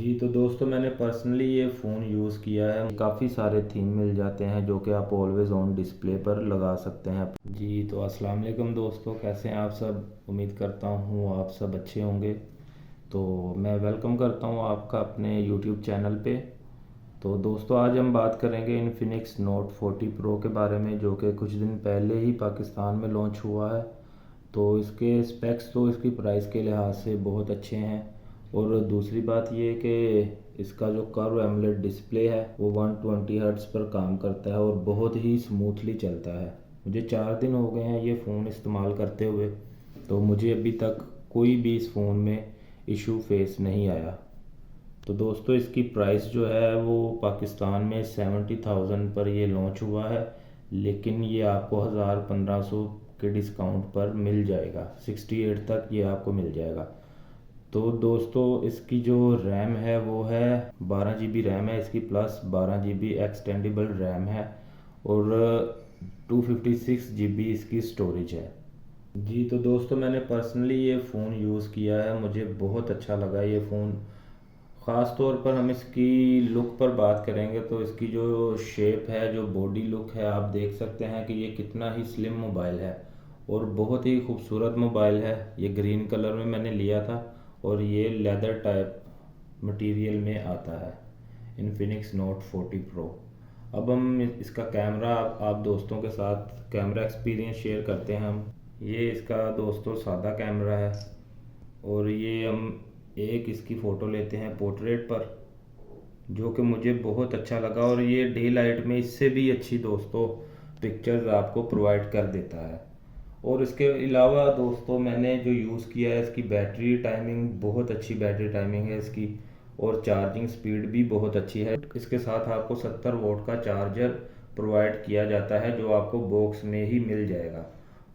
जी तो दोस्तों मैंने पर्सनली ये फ़ोन यूज़ किया है। काफ़ी सारे थीम मिल जाते हैं जो कि आप ऑलवेज़ ऑन डिस्प्ले पर लगा सकते हैं। जी तो अस्सलाम वालेकुम दोस्तों, कैसे हैं आप सब। उम्मीद करता हूँ आप सब अच्छे होंगे। तो मैं वेलकम करता हूँ आपका अपने यूट्यूब चैनल पे। तो दोस्तों आज हम बात करेंगे इन्फिनिक्स नोट 40 प्रो के बारे में, जो कि कुछ दिन पहले ही पाकिस्तान में लॉन्च हुआ है। तो इसके स्पेक्स तो इसकी प्राइस के लिहाज से बहुत अच्छे हैं, और दूसरी बात ये कि इसका जो कर्व एमोलेड डिस्प्ले है वो 120 हर्ट्ज़ पर काम करता है और बहुत ही स्मूथली चलता है। मुझे 4 दिन हो गए हैं ये फ़ोन इस्तेमाल करते हुए, तो मुझे अभी तक कोई भी इस फ़ोन में इशू फेस नहीं आया। तो दोस्तों इसकी प्राइस जो है वो पाकिस्तान में 70,000 पर ये लॉन्च हुआ है, लेकिन ये आपको 1000-1500 के डिस्काउंट पर मिल जाएगा। 68 तक ये आपको मिल जाएगा। तो दोस्तों इसकी जो रैम है वो है 12 GB रैम है इसकी, प्लस 12 GB एक्सटेंडेबल रैम है, और 256 GB इसकी स्टोरेज है। जी तो दोस्तों मैंने पर्सनली ये फ़ोन यूज़ किया है, मुझे बहुत अच्छा लगा ये फ़ोन। ख़ास तौर पर हम इसकी लुक पर बात करेंगे तो इसकी जो शेप है, जो बॉडी लुक है, आप देख सकते हैं कि ये कितना ही स्लिम मोबाइल है और बहुत ही खूबसूरत मोबाइल है। ये ग्रीन कलर में मैंने लिया था और ये लेदर टाइप मटेरियल में आता है, इन्फिनिक्स नोट 40 प्रो। अब हम इसका कैमरा आप दोस्तों के साथ कैमरा एक्सपीरियंस शेयर करते हैं हम। ये इसका दोस्तों सादा कैमरा है, और ये हम एक इसकी फ़ोटो लेते हैं पोर्ट्रेट पर, जो कि मुझे बहुत अच्छा लगा, और ये डे लाइट में इससे भी अच्छी दोस्तों पिक्चर्स आपको प्रोवाइड कर देता है। और इसके अलावा दोस्तों मैंने जो यूज़ किया है, इसकी बैटरी टाइमिंग बहुत अच्छी बैटरी टाइमिंग है इसकी, और चार्जिंग स्पीड भी बहुत अच्छी है। इसके साथ आपको 70 वोल्ट का चार्जर प्रोवाइड किया जाता है, जो आपको बॉक्स में ही मिल जाएगा।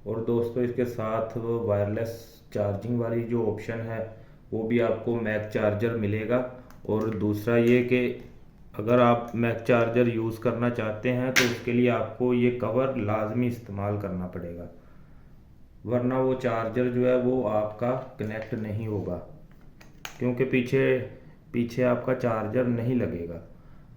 और दोस्तों इसके साथ वायरलेस चार्जिंग वाली जो ऑप्शन है वो भी आपको मैक चार्जर मिलेगा। और दूसरा ये कि अगर आप मैक चार्जर यूज़ करना चाहते हैं तो उसके लिए आपको ये कवर लाजमी इस्तेमाल करना पड़ेगा, वरना वो चार्जर जो है वो आपका कनेक्ट नहीं होगा, क्योंकि पीछे पीछे आपका चार्जर नहीं लगेगा।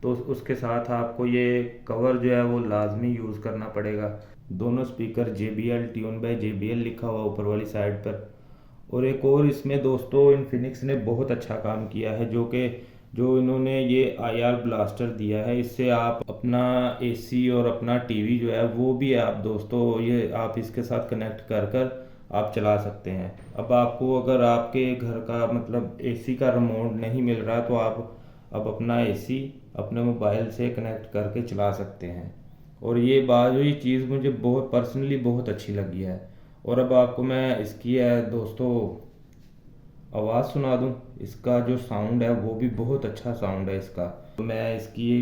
तो उसके साथ आपको ये कवर जो है वो लाजमी यूज़ करना पड़ेगा। दोनों speaker JBL tune by JBL लिखा हुआ ऊपर वाली साइड पर। और एक और इसमें दोस्तों इन्फिनिक्स ने बहुत अच्छा काम किया है, जो इन्होंने ये IR ब्लास्टर दिया है। इससे आप अपना AC और अपना टीवी जो है वो भी आप दोस्तों ये आप इसके साथ कनेक्ट कर कर आप चला सकते हैं। अब आपको अगर आपके घर का मतलब AC का रिमोट नहीं मिल रहा तो आप अब अपना AC अपने मोबाइल से कनेक्ट करके चला सकते हैं। और ये चीज़ मुझे बहुत पर्सनली बहुत अच्छी लगी है। और अब आपको मैं इसकी है दोस्तों आवाज़ सुना दूं। इसका जो साउंड है वो भी बहुत अच्छा साउंड है इसका। तो मैं इसकी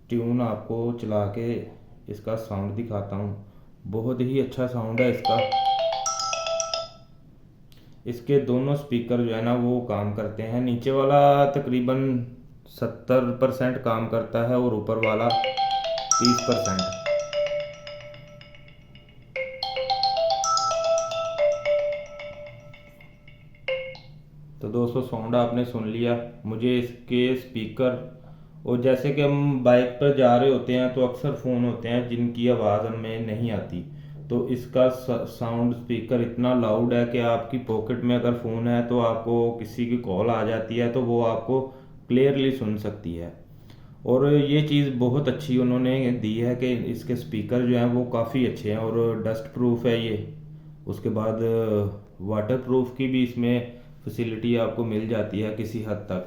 ट्यून आपको चला के इसका साउंड दिखाता हूँ। बहुत ही अच्छा साउंड है इसका। इसके दोनों स्पीकर जो है ना वो काम करते हैं। नीचे वाला तकरीबन 70% काम करता है और ऊपर वाला 30%। तो दोस्तों साउंड आपने सुन लिया। मुझे इसके स्पीकर, और जैसे कि हम बाइक पर जा रहे होते हैं तो अक्सर फ़ोन होते हैं जिनकी आवाज़ हमें नहीं आती, तो इसका साउंड स्पीकर इतना लाउड है कि आपकी पॉकेट में अगर फ़ोन है तो आपको किसी की कॉल आ जाती है तो वो आपको क्लियरली सुन सकती है। और ये चीज़ बहुत अच्छी उन्होंने दी है कि इसके स्पीकर जो हैं वो काफ़ी अच्छे हैं, और डस्ट प्रूफ है ये। उसके बाद वाटर प्रूफ की भी इसमें फैसिलिटी आपको मिल जाती है किसी हद तक।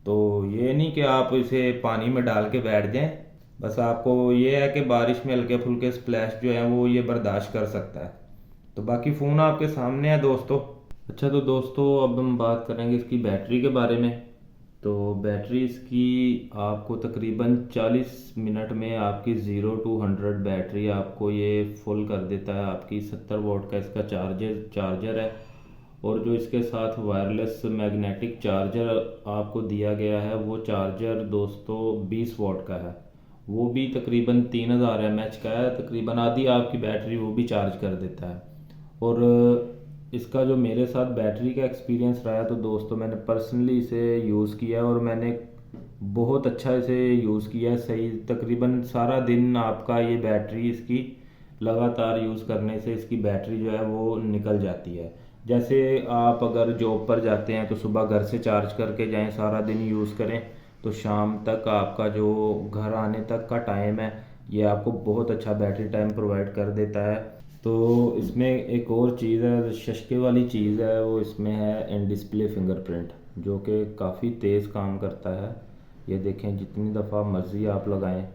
तो ये नहीं कि आप इसे पानी में डाल के बैठ जाएं, बस आपको ये है कि बारिश में हल्के फुल्के स्प्लैश जो है वो ये बर्दाश्त कर सकता है। तो बाकी फ़ोन आपके सामने है दोस्तों। अच्छा तो दोस्तों अब हम बात करेंगे इसकी बैटरी के बारे में। तो बैटरी इसकी आपको तकरीबन 40 मिनट में आपकी 0 to 100 बैटरी आपको ये फुल कर देता है। आपकी 70 वोल्ट का इसका चार्जर है, और जो इसके साथ वायरलेस मैग्नेटिक चार्जर आपको दिया गया है वो चार्जर दोस्तों 20 वॉट का है। वो भी तकरीबन 3000 mAh का है, तकरीबन आधी आपकी बैटरी वो भी चार्ज कर देता है। और इसका जो मेरे साथ बैटरी का एक्सपीरियंस रहा है, तो दोस्तों मैंने पर्सनली इसे यूज़ किया है और मैंने बहुत अच्छा इसे यूज़ किया है। सही तकरीबन सारा दिन आपका ये बैटरी इसकी लगातार यूज़ करने से इसकी बैटरी जो है वो निकल जाती है। जैसे आप अगर जॉब पर जाते हैं तो सुबह घर से चार्ज करके जाएं, सारा दिन यूज़ करें, तो शाम तक आपका जो घर आने तक का टाइम है ये आपको बहुत अच्छा बैटरी टाइम प्रोवाइड कर देता है। तो इसमें एक और चीज़ है, शशके वाली चीज़ है, वो इसमें है इन डिस्प्ले फिंगरप्रिंट, जो कि काफ़ी तेज़ काम करता है। ये देखें, जितनी दफ़ा मर्ज़ी आप लगाएं,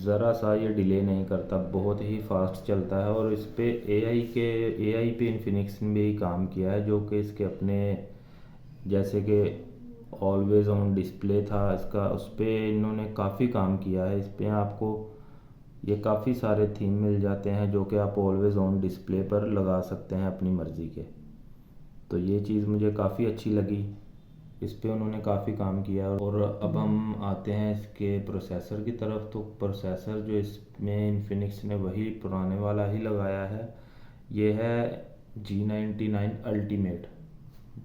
ज़रा सा ये डिले नहीं करता, बहुत ही फास्ट चलता है। और इस पे एआई पे इन्फिनिक्स ने भी काम किया है, जो कि इसके अपने जैसे कि ऑलवेज ऑन डिस्प्ले था इसका, उस पर इन्होंने काफ़ी काम किया है। इस पे आपको ये काफ़ी सारे थीम मिल जाते हैं जो कि आप ऑलवेज ऑन डिस्प्ले पर लगा सकते हैं अपनी मर्ज़ी के। तो ये चीज़ मुझे काफ़ी अच्छी लगी, इस पे उन्होंने काफ़ी काम किया है। और अब हम आते हैं इसके प्रोसेसर की तरफ। तो प्रोसेसर जो इसमें इन्फिनिक्स ने वही पुराने वाला ही लगाया है। ये है G99 अल्टीमेट।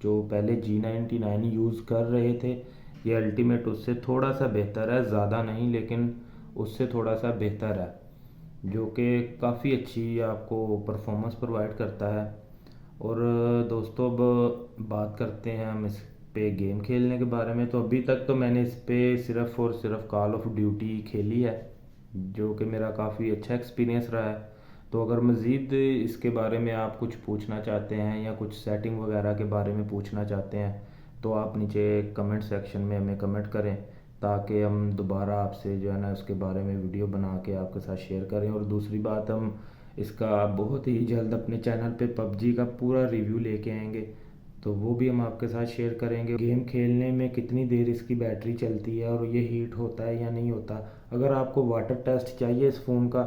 जो पहले G99 यूज़ कर रहे थे, ये अल्टीमेट उससे थोड़ा सा बेहतर है, ज़्यादा नहीं लेकिन उससे थोड़ा सा बेहतर है, जो कि काफ़ी अच्छी आपको परफॉर्मेंस प्रोवाइड करता है। और दोस्तों अब बात करते हैं हम इस पे गेम खेलने के बारे में। तो अभी तक तो मैंने इस पे सिर्फ़ और सिर्फ कॉल ऑफ ड्यूटी खेली है, जो कि मेरा काफ़ी अच्छा एक्सपीरियंस रहा है। तो अगर मज़ीद इसके बारे में आप कुछ पूछना चाहते हैं या कुछ सेटिंग वगैरह के बारे में पूछना चाहते हैं, तो आप नीचे कमेंट सेक्शन में हमें कमेंट करें, ताकि हम दोबारा आपसे जो है ना उसके बारे में वीडियो बना के आपके साथ शेयर करें। और दूसरी बात, हम इसका बहुत ही जल्द अपने चैनल पे पबजी का पूरा रिव्यू लेके आएंगे, तो वो भी हम आपके साथ शेयर करेंगे। गेम खेलने में कितनी देर इसकी बैटरी चलती है और ये हीट होता है या नहीं होता। अगर आपको वाटर टेस्ट चाहिए इस फ़ोन का,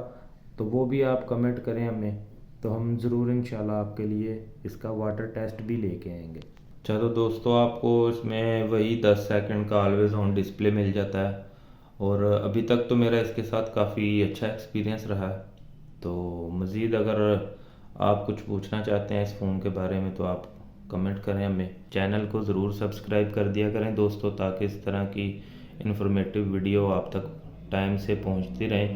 तो वो भी आप कमेंट करें हमें, तो हम ज़रूर इंशाल्लाह आपके लिए इसका वाटर टेस्ट भी लेके आएंगे। चलो दोस्तों, आपको इसमें वही 10 सेकंड का ऑलवेज ऑन डिस्प्ले मिल जाता है। और अभी तक तो मेरा इसके साथ काफ़ी अच्छा एक्सपीरियंस रहा है। तो मज़ीद अगर आप कुछ पूछना चाहते हैं इस फ़ोन के बारे में, तो आप कमेंट करें हमें। चैनल को ज़रूर सब्सक्राइब कर दिया करें दोस्तों, ताकि इस तरह की इन्फॉर्मेटिव वीडियो आप तक टाइम से पहुंचती रहें।